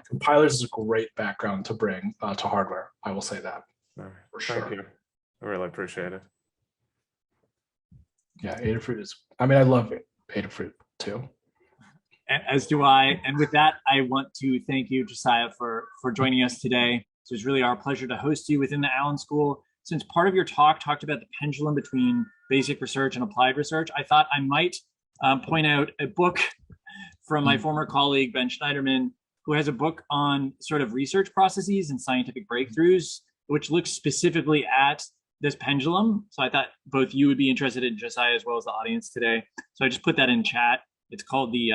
Compilers is a great background to bring to hardware. I will say that. All right. For sure. Thank you. I really appreciate it. Yeah, Adafruit is. I mean, I love Adafruit too. As do I. And with that, I want to thank you, Josiah, for joining us today. So it's really our pleasure to host you within the Allen School. Since part of your talk talked about the pendulum between basic research and applied research, I thought I might point out a book from my former colleague, Ben Schneiderman, who has a book on sort of research processes and scientific breakthroughs, which looks specifically at this pendulum. So I thought both you would be interested in, Josiah, as well as the audience today. So I just put that in chat. It's called the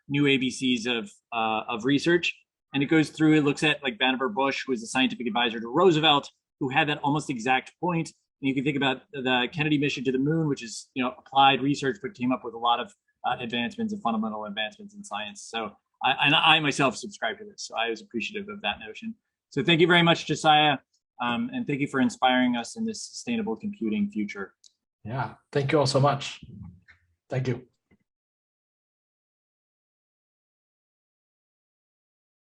New ABCs of Research. And it goes through, it looks at like Vannevar Bush, who was the scientific advisor to Roosevelt, who had that almost exact point. And you can think about the Kennedy mission to the moon, which is applied research, but came up with a lot of advancements and fundamental advancements in science. So I myself subscribe to this, so I was appreciative of that notion. So thank you very much, Josiah, and thank you for inspiring us in this sustainable computing future. Yeah, thank you all so much. Thank you.